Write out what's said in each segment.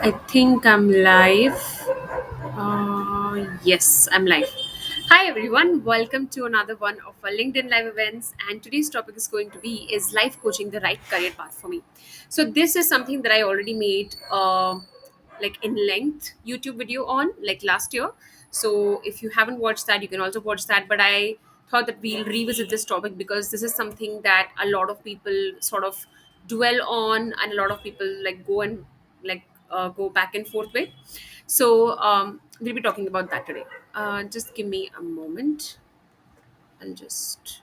I think I'm live. Yes, I'm live. Hi everyone, welcome to another one of our LinkedIn live events. And today's topic is going to be is life coaching the right career path for me? So this is something that I already made like in length YouTube video on like last year. So if you haven't watched that, you can also watch that. But I thought that we'll revisit this topic because this is something that a lot of people sort of dwell on, and a lot of people like go and like go back and forth with. So we'll be talking about that today. Just give me a moment. I'll just.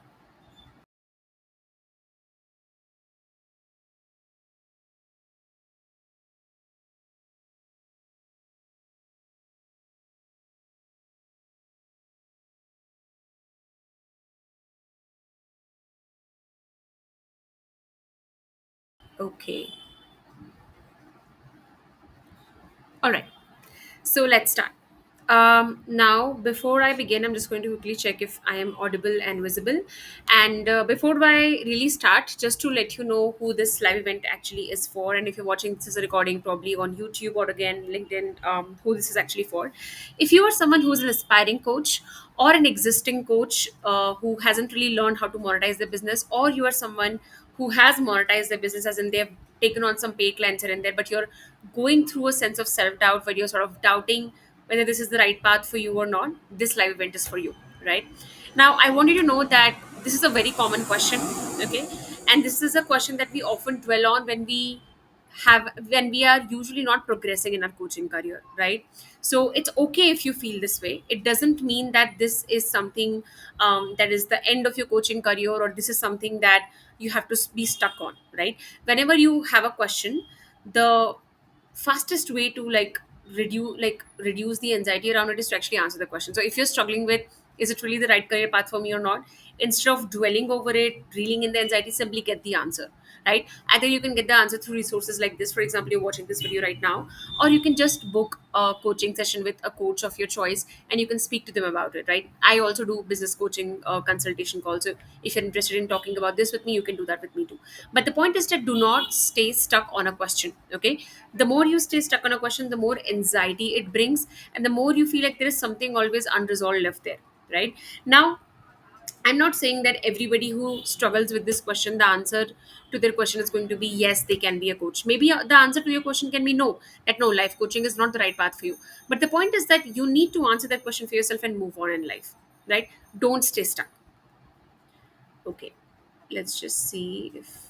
Okay. All right. So let's start. Now, before I begin, I'm just going to quickly check if I am audible and visible. And before I really start, just to let you know who this live event actually is for, and if you're watching this as a recording, probably on YouTube or again LinkedIn, who this is actually for. If you are someone who's an aspiring coach or an existing coach who hasn't really learned how to monetize their business, or you are someone who has monetized their business as in they've taken on some paid clients here and there, but you're going through a sense of self-doubt where you're sort of doubting whether this is the right path for you or not, this live event is for you, right? Now, I want you to know that this is a very common question, okay? And this is a question that we often dwell on when we are usually not progressing in our coaching career, right? So it's okay if you feel this way. It doesn't mean that this is something that is the end of your coaching career, or this is something that you have to be stuck on, right? Whenever you have a question, the fastest way to reduce the anxiety around it is to actually answer the question. So if you're struggling with, is it really the right career path for me or not, instead of dwelling over it, reeling in the anxiety, simply get the answer, right? Either you can get the answer through resources like this. For example, you're watching this video right now, or you can just book a coaching session with a coach of your choice and you can speak to them about it, right? I also do business coaching consultation calls. So if you're interested in talking about this with me, you can do that with me too. But the point is that do not stay stuck on a question, okay? The more you stay stuck on a question, the more anxiety it brings, and the more you feel like there is something always unresolved left there, right? Now, I'm not saying that everybody who struggles with this question, the answer to their question is going to be yes, they can be a coach. Maybe the answer to your question can be no, that no, life coaching is not the right path for you. But the point is that you need to answer that question for yourself and move on in life, right? Don't stay stuck. Okay, let's just see if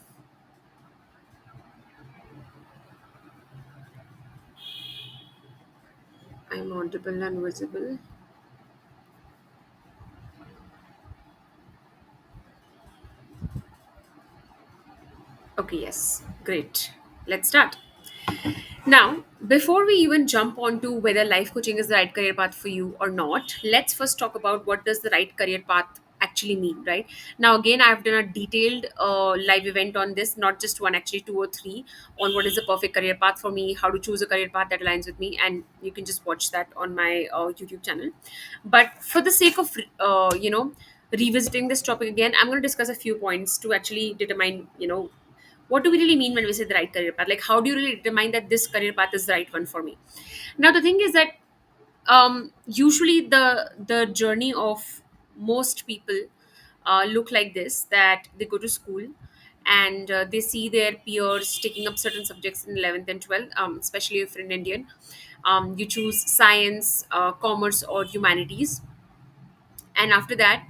I'm audible and visible. Okay, yes, great. Let's start. Now, before we even jump on to whether life coaching is the right career path for you or not, let's first talk about what does the right career path actually mean, right? Now, again, I've done a detailed live event on this, not just one, actually two or three, on what is the perfect career path for me, how to choose a career path that aligns with me, and you can just watch that on my YouTube channel. But for the sake of, revisiting this topic again, I'm going to discuss a few points to actually determine, what do we really mean when we say the right career path? Like, how do you really determine that this career path is the right one for me? Now, the thing is that usually the journey of most people look like this: that they go to school and they see their peers taking up certain subjects in 11th and 12th, especially if you're an Indian. You choose science, commerce, or humanities, and after that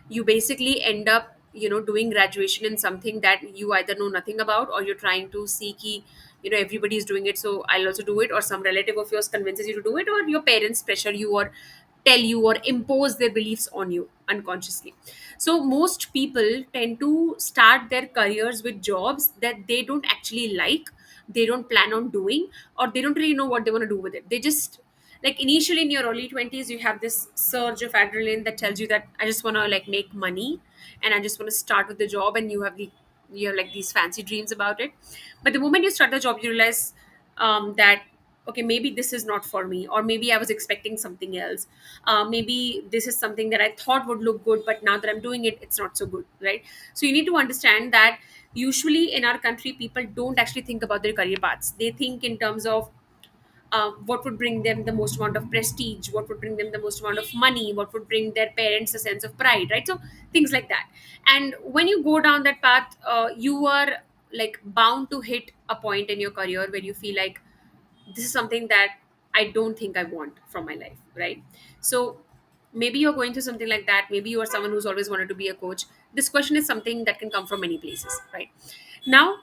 you basically end up doing graduation in something that you either know nothing about, or you're trying to see ki, everybody is doing it, so I'll also do it, or some relative of yours convinces you to do it, or your parents pressure you or tell you or impose their beliefs on you unconsciously. So most people tend to start their careers with jobs that they don't actually like, they don't plan on doing, or they don't really know what they want to do with it. They just, like, initially in your early 20s you have this surge of adrenaline that tells you that I just want to like make money and I just want to start with the job, and you have like these fancy dreams about it. But the moment you start the job, you realize that okay, maybe this is not for me, or maybe I was expecting something else. Maybe this is something that I thought would look good, but now that I'm doing it, it's not so good, right? So you need to understand that usually in our country people don't actually think about their career paths. They think in terms of what would bring them the most amount of prestige, what would bring them the most amount of money, what would bring their parents a sense of pride, right? So things like that. And when you go down that path, you are like bound to hit a point in your career where you feel like this is something that I don't think I want from my life, right? So maybe you're going through something like that. Maybe you are someone who's always wanted to be a coach. This question is something that can come from many places, right? Now,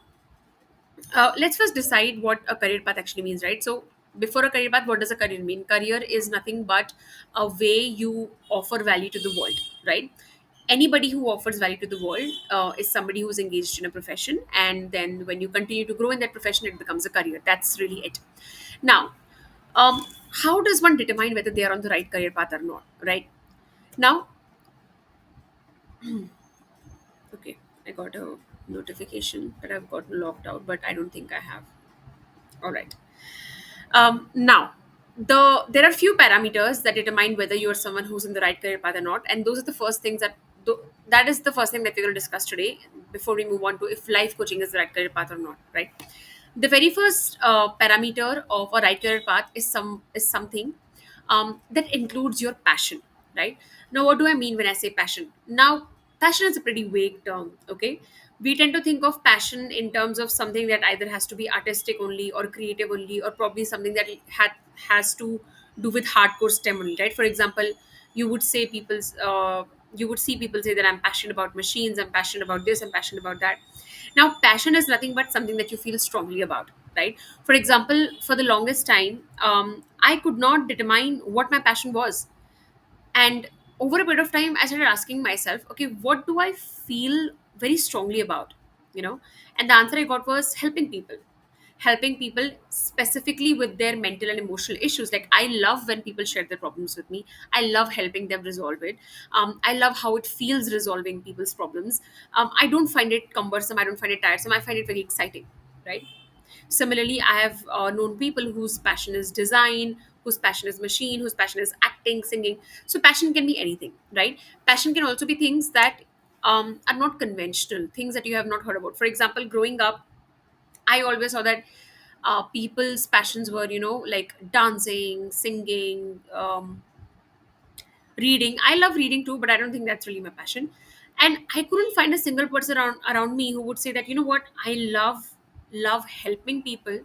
let's first decide what a career path actually means, right? So before a career path, what does a career mean? Career is nothing but a way you offer value to the world, right? Anybody who offers value to the world is somebody who's engaged in a profession, and then when you continue to grow in that profession, it becomes a career. That's really it. Now, um, how does one determine whether they are on the right career path or not, right? Now, okay, I got a notification that I've gotten locked out, but I don't think I have. All right. Now, there are few parameters that determine whether you are someone who's in the right career path or not, and those are the first things that is the first thing that we're going to discuss today. Before we move on to if life coaching is the right career path or not, right? The very first parameter of a right career path is something that includes your passion, right? Now, what do I mean when I say passion? Now, passion is a pretty vague term, okay? We tend to think of passion in terms of something that either has to be artistic only or creative only, or probably something that has to do with hardcore STEM only, right? For example, you would say people's you would see people say that I'm passionate about machines, I'm passionate about this, I'm passionate about that. Now, passion is nothing but something that you feel strongly about, right? For example, for the longest time, I could not determine what my passion was. And over a period of time, I started asking myself, okay, what do I feel very strongly about? You know, and the answer I got was helping people specifically with their mental and emotional issues. Like, I love when people share their problems with me. I love helping them resolve it. I love how it feels resolving people's problems. I don't find it cumbersome. I don't find it tiresome. I find it very exciting, right? Similarly, I have known people whose passion is design, whose passion is machine, whose passion is acting, singing. So passion can be anything, right? Passion can also be things that are not conventional, things that you have not heard about. For example, growing up, I always saw that people's passions were, like dancing, singing, reading. I love reading too, but I don't think that's really my passion. And I couldn't find a single person around me who would say that, you know what, I love helping people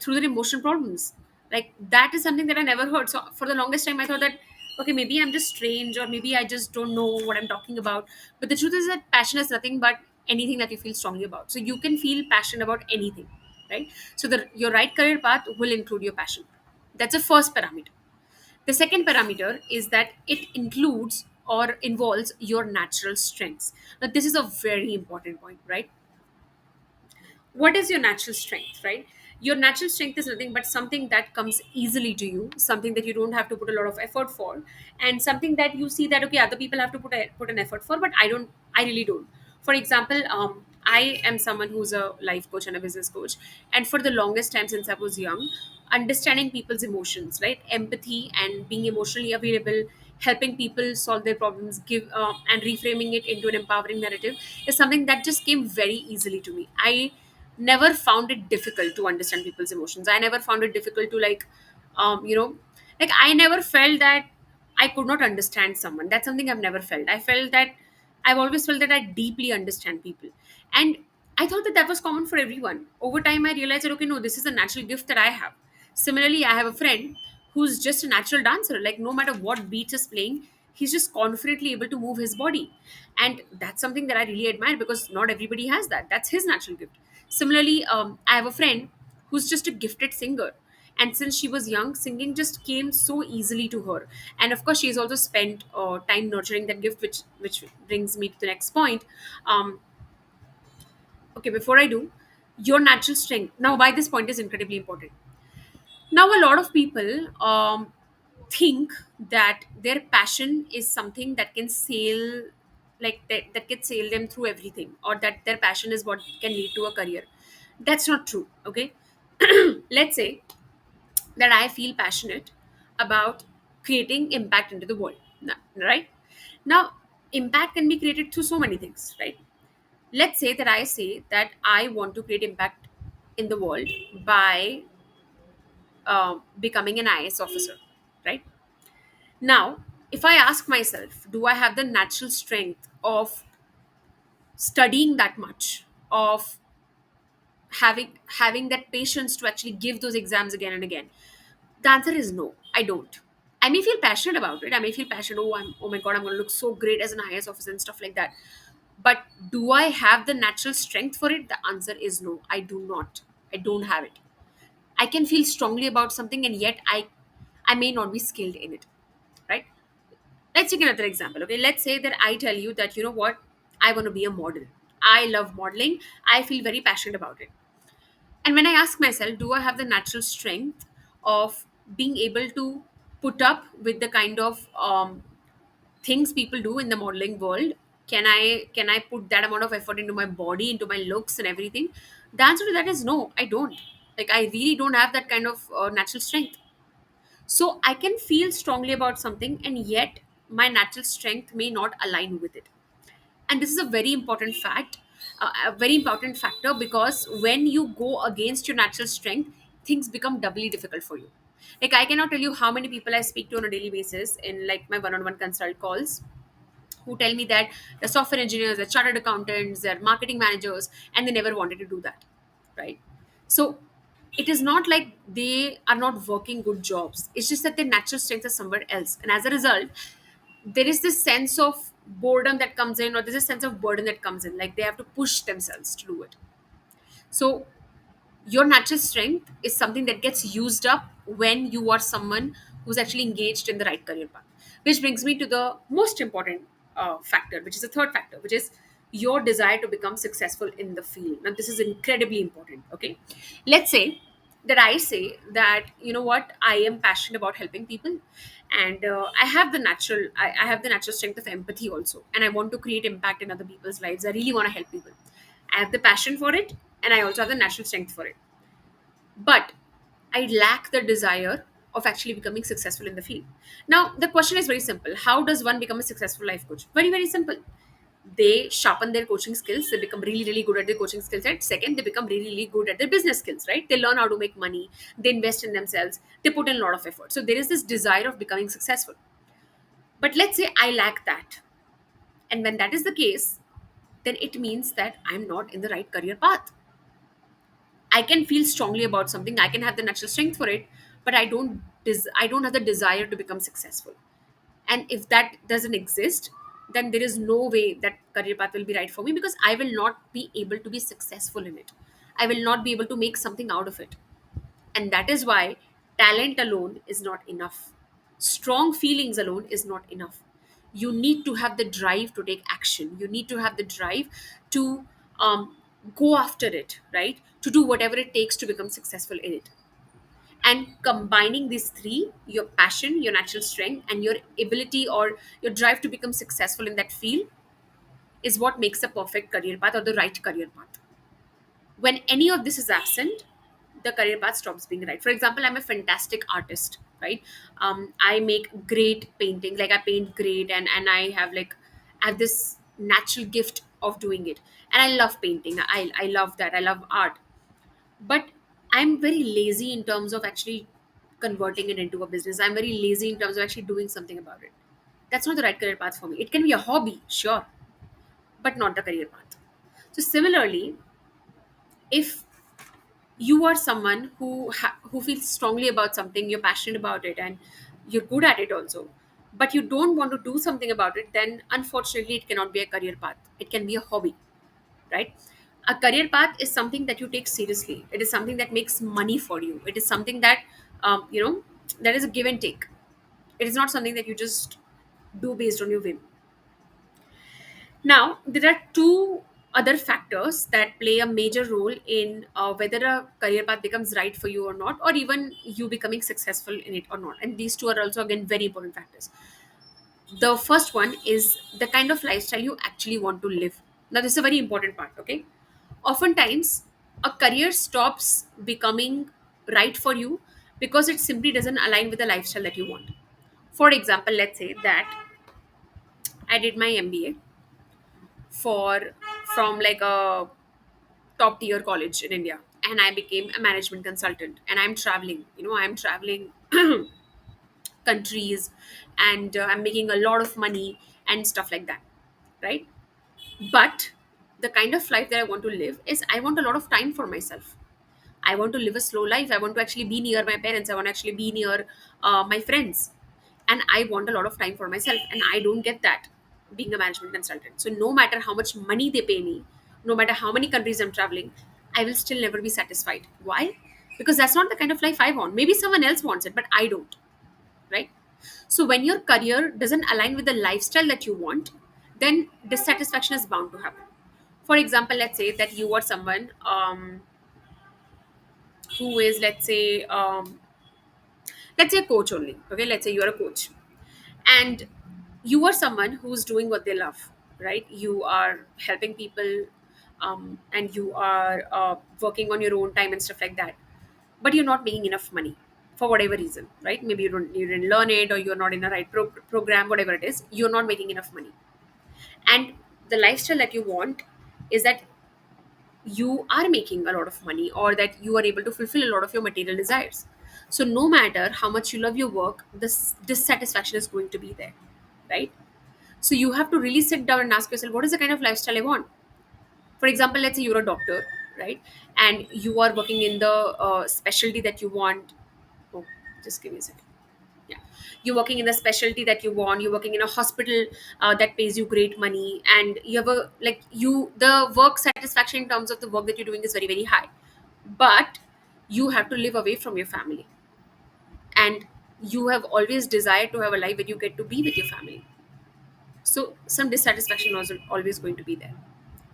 through their emotional problems. Like, that is something that I never heard. So for the longest time I thought that, okay, maybe I'm just strange, or maybe I just don't know what I'm talking about. But the truth is that passion is nothing but anything that you feel strongly about. So you can feel passionate about anything, right? So your right career path will include your passion. That's the first parameter. The second parameter is that it includes or involves your natural strengths. Now, this is a very important point, right? What is your natural strength, right? Your natural strength is nothing but something that comes easily to you, something that you don't have to put a lot of effort for, and something that you see that, okay, other people have to put an effort for, but I really don't. For example, I am someone who's a life coach and a business coach, and for the longest time since I was young, understanding people's emotions, right, empathy and being emotionally available, helping people solve their problems, give and reframing it into an empowering narrative is something that just came very easily to me. I never found it difficult to understand people's emotions. I never found it difficult to, like, um you know I never felt that I could not understand someone. That's something I've never felt. I've always felt that I deeply understand people. And I thought that that was common for everyone. Over time I realized that, okay, no, this is a natural gift that I have. Similarly, I have a friend who's just a natural dancer. Like, no matter what beats is playing, he's just confidently able to move his body. And that's something that I really admire, because not everybody has that. That's his natural gift. Similarly, I have a friend who's just a gifted singer. And since she was young, singing just came so easily to her. And of course, she has also spent time nurturing that gift, which brings me to the next point. Um, okay, before I do, your natural strength. Now, why this point is incredibly important. Now, a lot of people think that their passion is something that can sail, like that can sail them through everything, or that their passion is what can lead to a career. That's not true, okay? Let's say that I feel passionate about creating impact into the world, right? Now, impact can be created through so many things, right? Let's say that I say that I want to create impact in the world by becoming an IS officer, right? Now, if I ask myself, do I have the natural strength of studying that much, of having that patience to actually give those exams again and again? The answer is no, I don't. I may feel passionate about it. I may feel passionate, oh my god, I'm gonna look so great as an IS officer and stuff like that. But do I have the natural strength for it? The answer is no, I do not. I don't have it. I can feel strongly about something and yet I may not be skilled in it. Right? Let's take another example. Okay. Let's say that I tell you that, you know what, I want to be a model. I love modeling. I feel very passionate about it. And when I ask myself, do I have the natural strength of being able to put up with the kind of things people do in the modeling world? Can I put that amount of effort into my body, into my looks and everything? The answer to that is no, I don't. Like, I really don't have that kind of natural strength. So I can feel strongly about something and yet my natural strength may not align with it. And this is a very important fact, a very important factor, because when you go against your natural strength, things become doubly difficult for you. Like, I cannot tell you how many people I speak to on a daily basis in like my one-on-one consult calls, who tell me that they're software engineers, they're chartered accountants, they're marketing managers, and they never wanted to do that. Right? So it is not like they are not working good jobs. It's just that their natural strength is somewhere else. And as a result, there is this sense of boredom that comes in, or there's a sense of burden that comes in. Like, they have to push themselves to do it. So your natural strength is something that gets used up when you are someone who's actually engaged in the right career path. Which brings me to the most important factor, which is the third factor, which is your desire to become successful in the field. Now, this is incredibly important. Okay, let's say that I say that, you know what, I am passionate about helping people, and I have the natural strength of empathy also, and I want to create impact in other people's lives. I really want to help people. I have the passion for it, and I also have the natural strength for it, but I lack the desire of actually becoming successful in the field. Now, the question is very simple. How does one become a successful life coach? Very, very simple. They sharpen their coaching skills. They become really, really good at their coaching skill set. Second, they become really, really good at their business skills, right? They learn how to make money. They invest in themselves. They put in a lot of effort. So there is this desire of becoming successful. But let's say I lack that. And when that is the case, then it means that I'm not in the right career path. I can feel strongly about something. I can have the natural strength for it, but I don't have the desire to become successful. And if that doesn't exist, then there is no way that career path will be right for me, because I will not be able to be successful in it. I will not be able to make something out of it. And that is why talent alone is not enough. Strong feelings alone is not enough. You need to have the drive to take action. You need to have the drive to go after it, right? To do whatever it takes to become successful in it. And combining these three, your passion, your natural strength, and your ability or your drive to become successful in that field, is what makes a perfect career path or the right career path. When any of this is absent, the career path stops being right. For example, I'm a fantastic artist, right? I make great painting, like I paint great, and I have this natural gift of doing it, and I love painting. I love that. I love art. But I'm very lazy in terms of actually converting it into a business. I'm very lazy in terms of actually doing something about it. That's not the right career path for me. It can be a hobby, sure, but not the career path. So similarly, if you are someone who feels strongly about something, you're passionate about it, and you're good at it also, but you don't want to do something about it, then unfortunately it cannot be a career path. It can be a hobby, right? A career path is something that you take seriously. It is something that makes money for you. It is something that that is a give and take. It is not something that you just do based on your whim. Now, there are two other factors that play a major role in whether a career path becomes right for you or not, or even you becoming successful in it or not. And these two are also, again, very important factors. The first one is the kind of lifestyle you actually want to live. Now, this is a very important part, okay? Oftentimes, a career stops becoming right for you because it simply doesn't align with the lifestyle that you want. For example, let's say that I did my MBA for from like a top tier college in India. and I became a management consultant, and I'm traveling. I'm traveling countries, and I'm making a lot of money and stuff like that, right? But the kind of life that I want to live is I want a lot of time for myself. I want to live a slow life. I want to actually be near my parents. I want to actually be near my friends. And I want a lot of time for myself. And I don't get that being a management consultant. So, no matter how much money they pay me, no matter how many countries I'm traveling, I will still never be satisfied. Why? Because that's not the kind of life I want. Maybe someone else wants it, but I don't, right? So, when your career doesn't align with the lifestyle that you want, then dissatisfaction is bound to happen. For example, let's say that you are someone who is, let's say a coach only. Okay, let's say you are a coach, and you are someone who's doing what they love, right? You are helping people, and you are working on your own time and stuff like that, but you're not making enough money for whatever reason, right? Maybe you didn't learn it, or you're not in the right program, whatever it is, you're not making enough money. And the lifestyle that you want is that you are making a lot of money, or that you are able to fulfill a lot of your material desires. So no matter how much you love your work, this dissatisfaction is going to be there, right? So you have to really sit down and ask yourself, what is the kind of lifestyle I want? For example, let's say you're a doctor, right? And you are working in the specialty that you want. Oh, just give me a second. Yeah, you're working in the specialty that you want. You're working in a hospital that pays you great money, and you have a like you the work satisfaction in terms of the work that you're doing is very, very high. But you have to live away from your family, and you have always desired to have a life where you get to be with your family. So some dissatisfaction was always going to be there,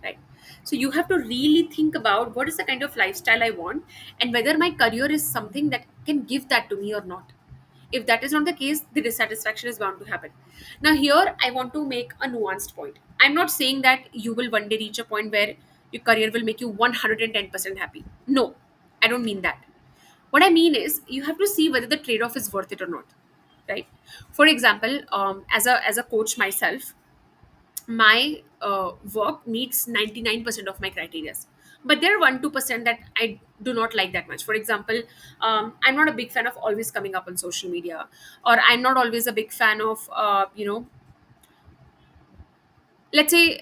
right? So you have to really think about what is the kind of lifestyle I want, and whether my career is something that can give that to me or not. If that is not the case, the dissatisfaction is bound to happen. Now here I want to make a nuanced point. I'm not saying that you will one day reach a point where your career will make you 110% happy. No, I don't mean that. What I mean is you have to see whether the trade-off is worth it or not, right? For example, as a coach myself, my work meets 99% of my criterias, but there are 1 2% that I do not like that much. For example, I'm not a big fan of always coming up on social media, or I'm not always a big fan of let's say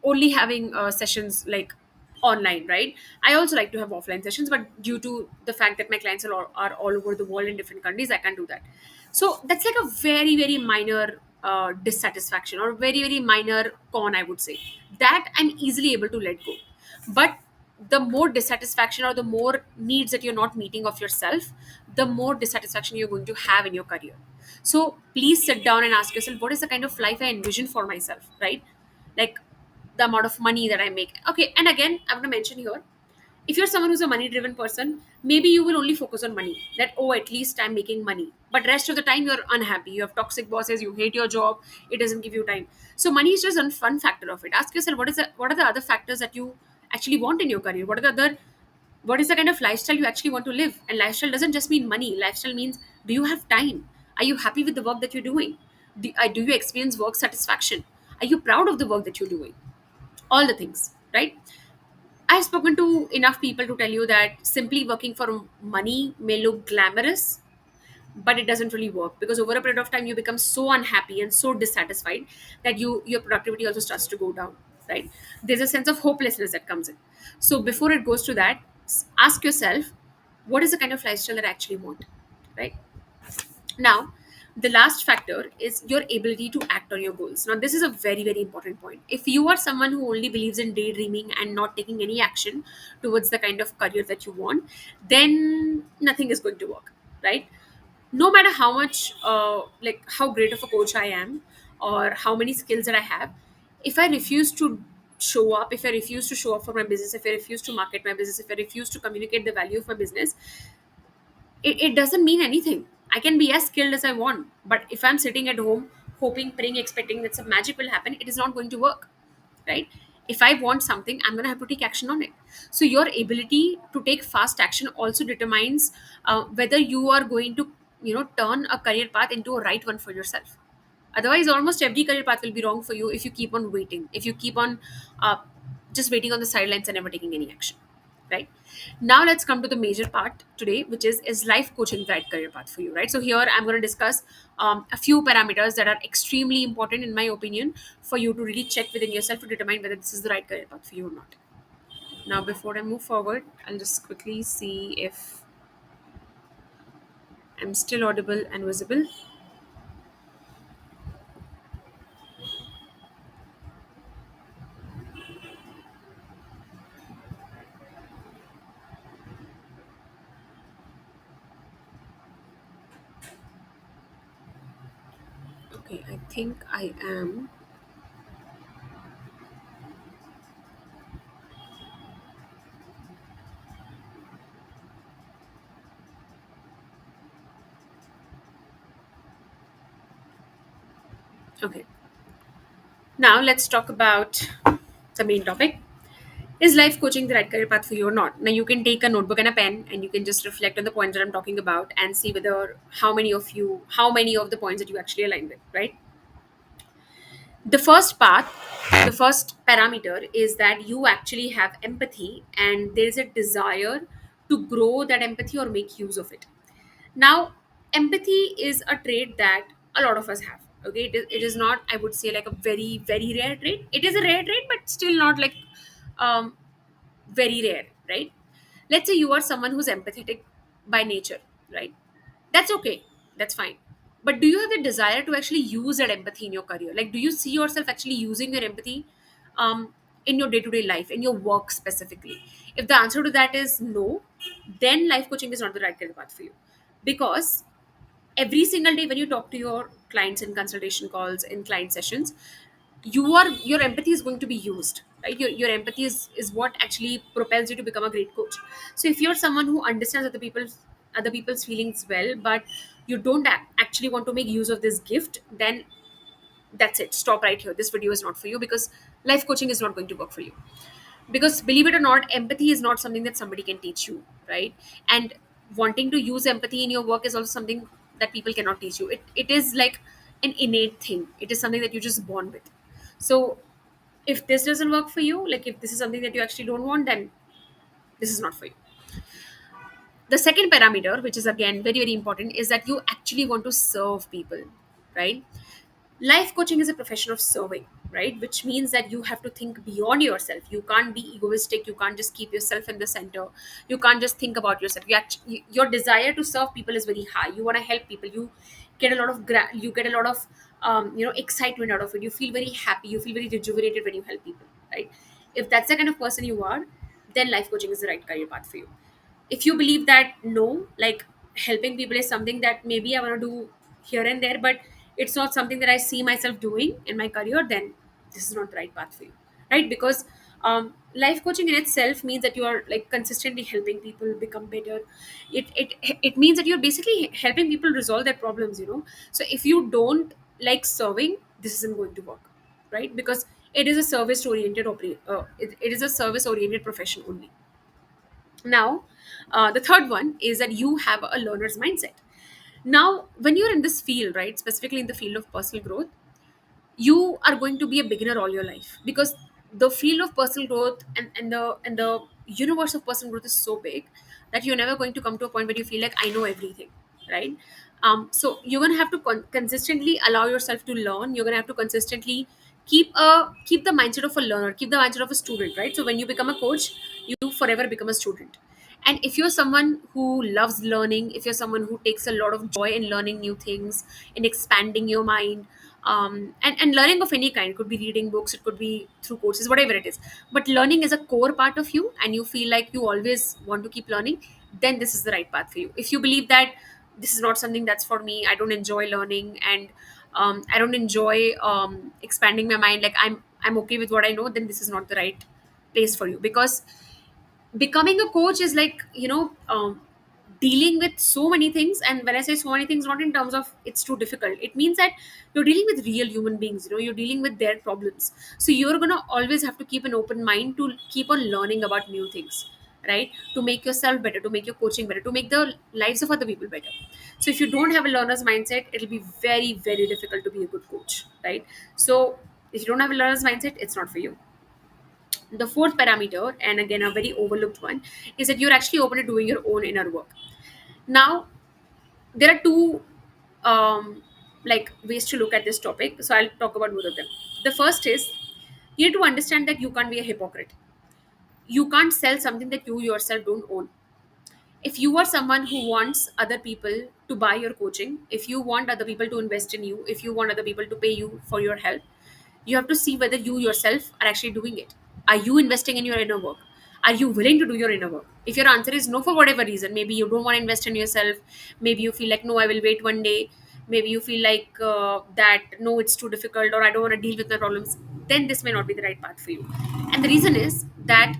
only having sessions like online, right? I also like to have offline sessions, but due to the fact that my clients are all over the world in different countries, I can't do that. So that's like a very, very minor dissatisfaction, or very, very minor con, I would say, that I'm easily able to let go. But the more dissatisfaction, or the more needs that you're not meeting of yourself, the more dissatisfaction you're going to have in your career. So please sit down and ask yourself, what is the kind of life I envision for myself, right? Like the amount of money that I make. Okay, and again, I'm going to mention here, if you're someone who's a money driven person, maybe you will only focus on money. That, oh, at least I'm making money. But rest of the time you're unhappy. You have toxic bosses, you hate your job, it doesn't give you time. So money is just one fun factor of it. Ask yourself, what are the other factors that you actually want in your career? What is the kind of lifestyle you actually want to live? And lifestyle doesn't just mean money. Lifestyle means, do you have time? Are you happy with the work that you're doing? Do you experience work satisfaction? Are you proud of the work that you're doing? All the things, right? I've spoken to enough people to tell you that simply working for money may look glamorous, but it doesn't really work, because over a period of time you become so unhappy and so dissatisfied that your productivity also starts to go down, right? There's a sense of hopelessness that comes in. So before it goes to that, ask yourself, what is the kind of lifestyle that I actually want, right? Now, the last factor is your ability to act on your goals. Now, this is a very, very important point. If you are someone who only believes in daydreaming and not taking any action towards the kind of career that you want, then nothing is going to work, right? No matter how much, like how great of a coach I am, or how many skills that I have, if I refuse to show up, if I refuse to show up for my business, if I refuse to market my business, if I refuse to communicate the value of my business, it doesn't mean anything. I can be as skilled as I want, but if I'm sitting at home hoping, praying, expecting that some magic will happen, it is not going to work, right? If I want something, I'm going to have to take action on it. So your ability to take fast action also determines whether you are going to turn a career path into a right one for yourself. Otherwise, almost every career path will be wrong for you if you keep on waiting, if you keep on uh, just waiting on the sidelines and never taking any action. right? Now let's come to the major part today, which is life coaching the right career path for you, right? So here I'm going to discuss a few parameters that are extremely important in my opinion for you to really check within yourself to determine whether this is the right career path for you or not. Now before I move forward, I'll just quickly see if I'm still audible and visible. Okay, I think I am. Okay, now let's talk about the main topic. Is life coaching the right career path for you or not? Now you can take a notebook and a pen and you can just reflect on the points that I'm talking about and see whether how many of the points that you actually align with, right? The first part, the first parameter is that you actually have empathy and there is a desire to grow that empathy or make use of it. Now, empathy is a trait that a lot of us have. Okay, it is not, I would say, like a very, very rare trait. It is a rare trait, but still not like um, very rare, right? Let's say you are someone who's empathetic by nature, right? That's okay, that's fine. But do you have the desire to actually use that empathy in your career? Like, do you see yourself actually using your empathy in your day to day life, in your work specifically? If the answer to that is no, then life coaching is not the right career path for you. Because every single day when you talk to your clients in consultation calls, in client sessions, your empathy is going to be used, right? Your empathy is what actually propels you to become a great coach. So if you're someone who understands other people's feelings well, but you don't actually want to make use of this gift, then that's it, stop right here. This video is not for you, because life coaching is not going to work for you. Because believe it or not, empathy is not something that somebody can teach you, right? And wanting to use empathy in your work is also something that people cannot teach you. It is like an innate thing. It is something that you just born with. So if this doesn't work for you, like if this is something that you actually don't want, then this is not for you. The second parameter, which is again very, very important, is that you actually want to serve people, right? Life coaching is a profession of serving, right? Which means that you have to think beyond yourself. You can't be egoistic. You can't just keep yourself in the center. You can't just think about yourself. Your desire to serve people is very high. You want to help people. You get a lot of you get a lot of excitement out of it. You feel very happy. You feel very rejuvenated when you help people, right? If that's the kind of person you are, then life coaching is the right career path for you. If you believe that no, like helping people is something that maybe I want to do here and there, but it's not something that I see myself doing in my career, then this is not the right path for you, right? Because life coaching in itself means that you are like consistently helping people become better. It means that you're basically helping people resolve their problems. So if you don't like serving, this isn't going to work, right? Because it is a service oriented it is a service oriented profession only. Now, the third one is that you have a learner's mindset. Now, when you're in this field, right, specifically in the field of personal growth, you are going to be a beginner all your life, because the field of personal growth and the universe of personal growth is so big that you're never going to come to a point where you feel like I know everything, right? So you're going to have to consistently allow yourself to learn. You're going to have to consistently keep the mindset of a learner, keep the mindset of a student, right? So when you become a coach, you forever become a student. And if you're someone who loves learning, if you're someone who takes a lot of joy in learning new things, in expanding your mind, and learning of any kind, could be reading books, it could be through courses, whatever it is, but learning is a core part of you and you feel like you always want to keep learning, then this is the right path for you. If you believe that this is not something that's for me, I don't enjoy learning, and I don't enjoy expanding my mind, like I'm okay with what I know, then this is not the right place for you. Because becoming a coach is like dealing with so many things. And when I say so many things, not in terms of it's too difficult, it means that you're dealing with real human beings, you're dealing with their problems. So you're going to always have to keep an open mind to keep on learning about new things, right? To make yourself better, to make your coaching better, to make the lives of other people better. So if you don't have a learner's mindset, it'll be very, very difficult to be a good coach, right? So if you don't have a learner's mindset, it's not for you. The fourth parameter, and again a very overlooked one, is that you're actually open to doing your own inner work. Now, there are two like ways to look at this topic, so I'll talk about both of them. The first is, you need to understand that you can't be a hypocrite. You can't sell something that you yourself don't own. If you are someone who wants other people to buy your coaching, if you want other people to invest in you, if you want other people to pay you for your help, you have to see whether you yourself are actually doing it. Are you investing in your inner work? Are you willing to do your inner work? If your answer is no for whatever reason, maybe you don't want to invest in yourself, maybe you feel like no, I will wait one day, maybe you feel like that no, it's too difficult, or I don't want to deal with my problems, then this may not be the right path for you. And the reason is that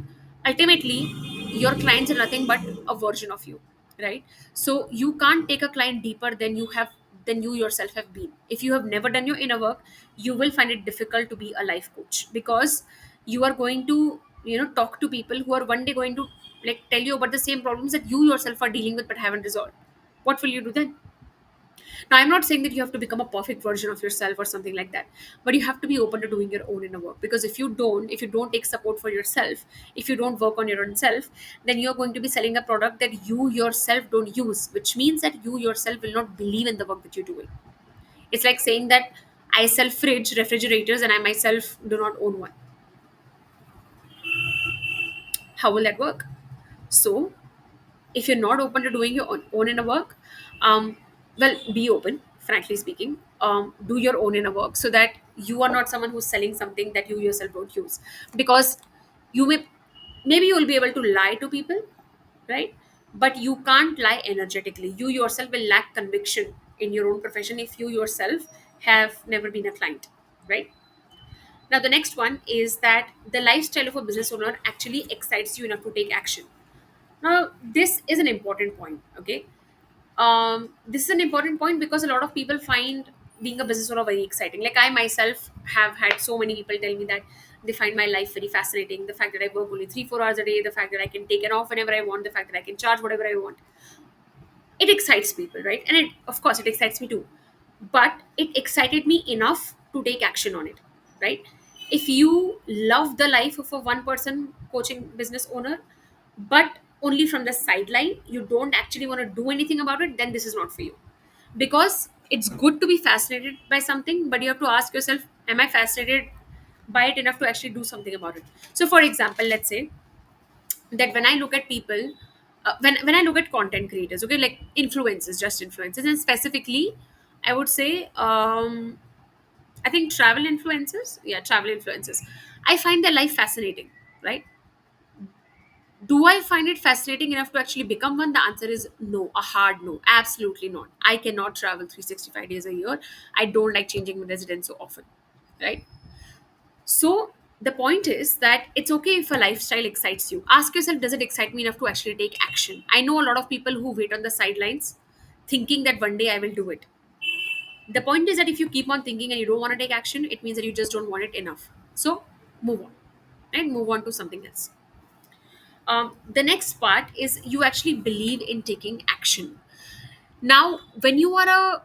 ultimately your clients are nothing but a version of you, right? So you can't take a client deeper than you yourself have been. If you have never done your inner work, you will find it difficult to be a life coach, because you are going to talk to people who are one day going to like tell you about the same problems that you yourself are dealing with but haven't resolved. What will you do then? Now, I'm not saying that you have to become a perfect version of yourself or something like that, but you have to be open to doing your own inner work. Because if you don't take support for yourself, if you don't work on your own self, then you're going to be selling a product that you yourself don't use, which means that you yourself will not believe in the work that you're doing. It's like saying that I sell refrigerators, and I myself do not own one. How will that work? So, if you're not open to doing your own inner work, um, well, be open, frankly speaking. Do your own inner work so that you are not someone who's selling something that you yourself don't use. Because you maybe you will be able to lie to people, right? But you can't lie energetically. You yourself will lack conviction in your own profession if you yourself have never been a client, right? Now, the next one is that the lifestyle of a business owner actually excites you enough to take action. Now, this is an important point, okay? This is an important point because a lot of people find being a business owner very exciting. Like, I myself have had so many people tell me that they find my life very fascinating. The fact that I work only 3 4 hours a day, the fact that I can take it off whenever I want, the fact that I can charge whatever I want. It excites people, right? And of course, it excites me too. But it excited me enough to take action on it, right? If you love the life of a one person coaching business owner, but only from the sideline, you don't actually want to do anything about it, then this is not for you. Because it's good to be fascinated by something, but you have to ask yourself, am I fascinated by it enough to actually do something about it? So, for example, let's say that when I look at people, when I look at content creators, okay, like influencers, just influencers, and specifically, I would say, I think travel influencers, yeah, travel influencers. I find their life fascinating, right? Do I find it fascinating enough to actually become one? The answer is no, a hard no, absolutely not. I cannot travel 365 days a year. I don't like changing my residence so often, right? So the point is that it's okay if a lifestyle excites you. Ask yourself, does it excite me enough to actually take action? I know a lot of people who wait on the sidelines thinking that one day I will do it. The point is that if you keep on thinking and you don't want to take action, it means that you just don't want it enough. So move on, right? Move on to something else. The next part is you actually believe in taking action. Now, when you're a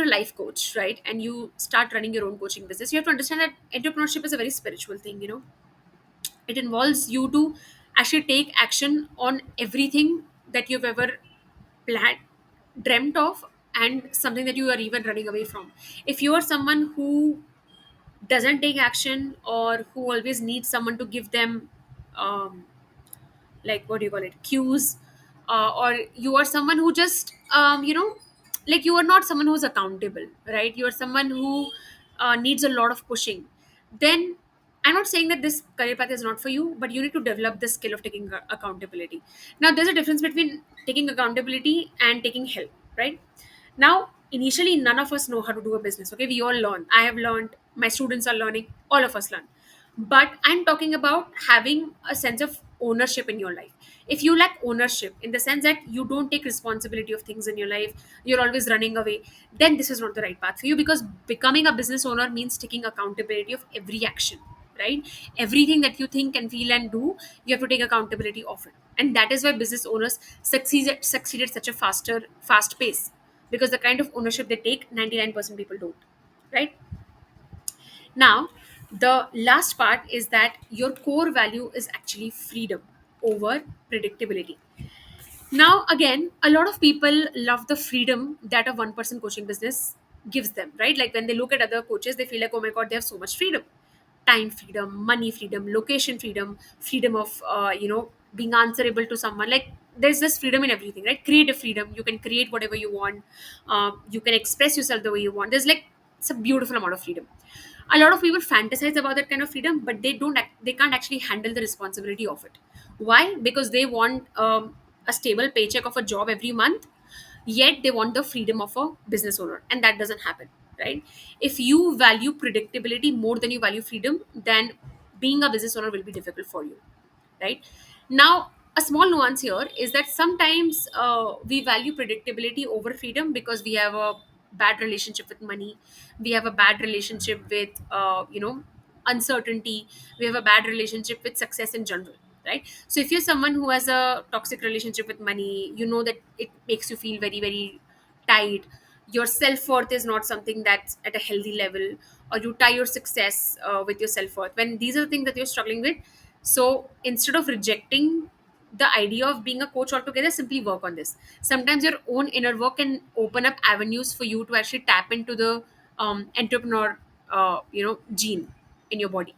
life coach, right, and you start running your own coaching business, you have to understand that entrepreneurship is a very spiritual thing. It involves you to actually take action on everything that you've ever planned, dreamt of, and something that you are even running away from. If you are someone who doesn't take action, or who always needs someone to give them um, like, what do you call it, cues, or you are someone who just like, you are not someone who's accountable, right? You are someone who needs a lot of pushing, then I'm not saying that this career path is not for you, but you need to develop the skill of taking accountability. Now, there's a difference between taking accountability and taking help, right? Now, initially, none of us know how to do a business. Okay, we all learn. I have learned. My students are learning. All of us learn. But I'm talking about having a sense of ownership in your life. If you lack ownership in the sense that you don't take responsibility of things in your life, you're always running away, then this is not the right path for you. Because becoming a business owner means taking accountability of every action, right? Everything that you think and feel and do, you have to take accountability of it. And that is why business owners succeed at such a fast pace, because the kind of ownership they take, 99% people don't, right? Now, The last part is that your core value is actually freedom over predictability. Now, again, a lot of people love the freedom that a one person coaching business gives them, right? Like when they look at other coaches, they feel like, oh my God, they have so much freedom: time freedom, money freedom, location freedom, freedom of, being answerable to someone. Like there's this freedom in everything, right? Creative freedom. You can create whatever you want, you can express yourself the way you want. There's like, it's a beautiful amount of freedom. A lot of people fantasize about that kind of freedom, but they can't actually handle the responsibility of it. Why? Because they want a stable paycheck of a job every month, yet they want the freedom of a business owner, and that doesn't happen, right? If you value predictability more than you value freedom, then being a business owner will be difficult for you, right? Now, a small nuance here is that sometimes we value predictability over freedom because we have a bad relationship with money, we have a bad relationship with uncertainty, we have a bad relationship with success in general, right? So if you're someone who has a toxic relationship with money, you know that it makes you feel very, very tight. Your self-worth is not something that's at a healthy level, or you tie your success with your self-worth, when these are the things that you're struggling with. So instead of rejecting the idea of being a coach altogether, simply work on this. Sometimes your own inner work can open up avenues for you to actually tap into the entrepreneur gene in your body.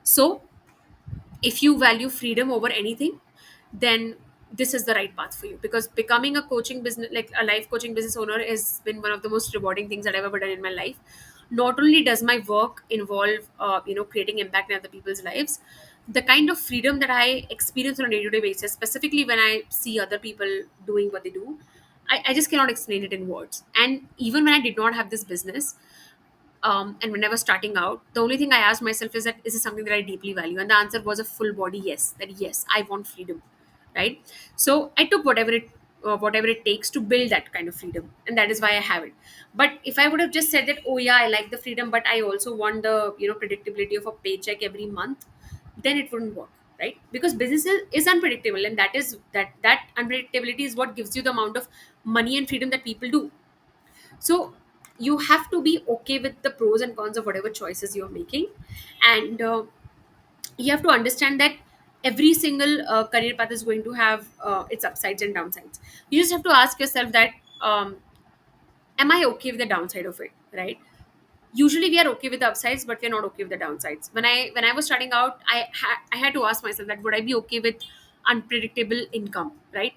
So if you value freedom over anything, then this is the right path for you, because becoming a coaching business, like a life coaching business owner, has been one of the most rewarding things that I've ever done in my life. Not only does my work involve creating impact in other people's lives, the kind of freedom that I experience on a day-to-day basis, specifically when I see other people doing what they do, I just cannot explain it in words. And even when I did not have this business, and when I was starting out, the only thing I asked myself is that, is this something that I deeply value? And the answer was a full body yes. That yes, I want freedom, right? So I took whatever it takes to build that kind of freedom, and that is why I have it. But if I would have just said that, oh yeah, I like the freedom, but I also want the predictability of a paycheck every month, then it wouldn't work, right? Because business is unpredictable, and that unpredictability is what gives you the amount of money and freedom that people do. So you have to be okay with the pros and cons of whatever choices you're making, and you have to understand that every single career path is going to have its upsides and downsides. You just have to ask yourself that, um, am I okay with the downside of it, right? Usually we are okay with the upsides, but we're not okay with the downsides. When I was starting out, I had to ask myself that, would I be okay with unpredictable income, right?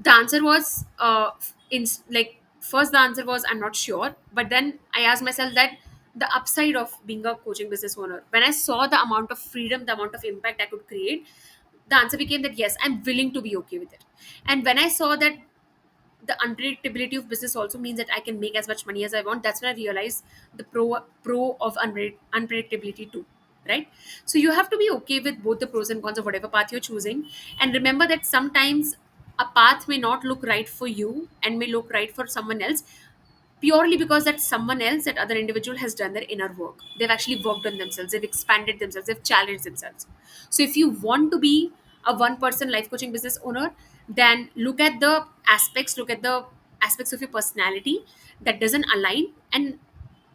The answer was like, first the answer was I'm not sure, but then I asked myself that, the upside of being a coaching business owner, when I saw the amount of freedom, the amount of impact I could create, the answer became that yes, I'm willing to be okay with it. And when I saw that the unpredictability of business also means that I can make as much money as I want, that's when I realized the pro of unpredictability too, right? So you have to be okay with both the pros and cons of whatever path you're choosing, and remember that sometimes a path may not look right for you and may look right for someone else, purely because that someone else, that other individual, has done their inner work. They've actually worked on themselves, they've expanded themselves, they've challenged themselves. So if you want to be a one person life coaching business owner, then look at the aspects of your personality that doesn't align, and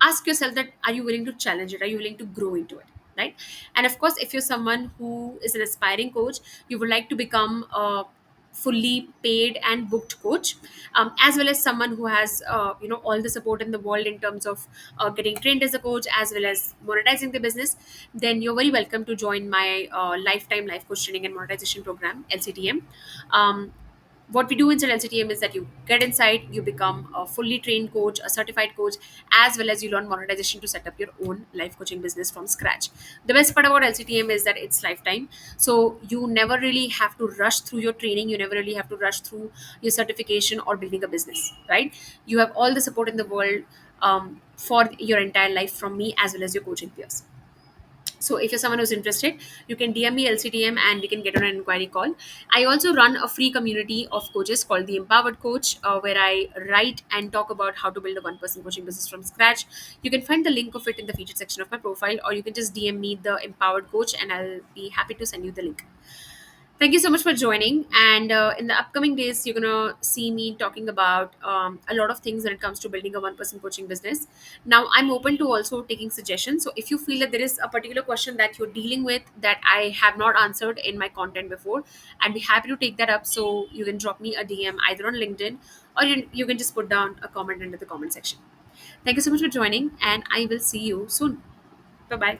ask yourself that, are you willing to challenge it, are you willing to grow into it, right? And of course, if you're someone who is an aspiring coach, you would like to become a fully paid and booked coach, as well as someone who has all the support in the world in terms of getting trained as a coach as well as monetizing the business, then you're very welcome to join my lifetime life coach training and monetization program, LCTM. What we do inside LCTM is that you get inside, you become a fully trained coach, a certified coach, as well as you learn monetization to set up your own life coaching business from scratch. The best part about LCTM is that it's lifetime. So you never really have to rush through your training, you never really have to rush through your certification or building a business, right? You have all the support in the world for your entire life from me as well as your coaching peers. So if you're someone who's interested, you can DM me LCTM and we can get on an inquiry call. I also run a free community of coaches called the Empowered Coach, where I write and talk about how to build a one-person coaching business from scratch. You can find the link of it in the featured section of my profile, or you can just DM me the Empowered Coach, and I'll be happy to send you the link. Thank you so much for joining. And in the upcoming days, you're gonna see me talking about a lot of things when it comes to building a one-person coaching business. Now, I'm open to also taking suggestions. So, if you feel that there is a particular question that you're dealing with that I have not answered in my content before, I'd be happy to take that up. So, you can drop me a DM either on LinkedIn, or you can just put down a comment under the comment section. Thank you so much for joining, and I will see you soon. Bye bye.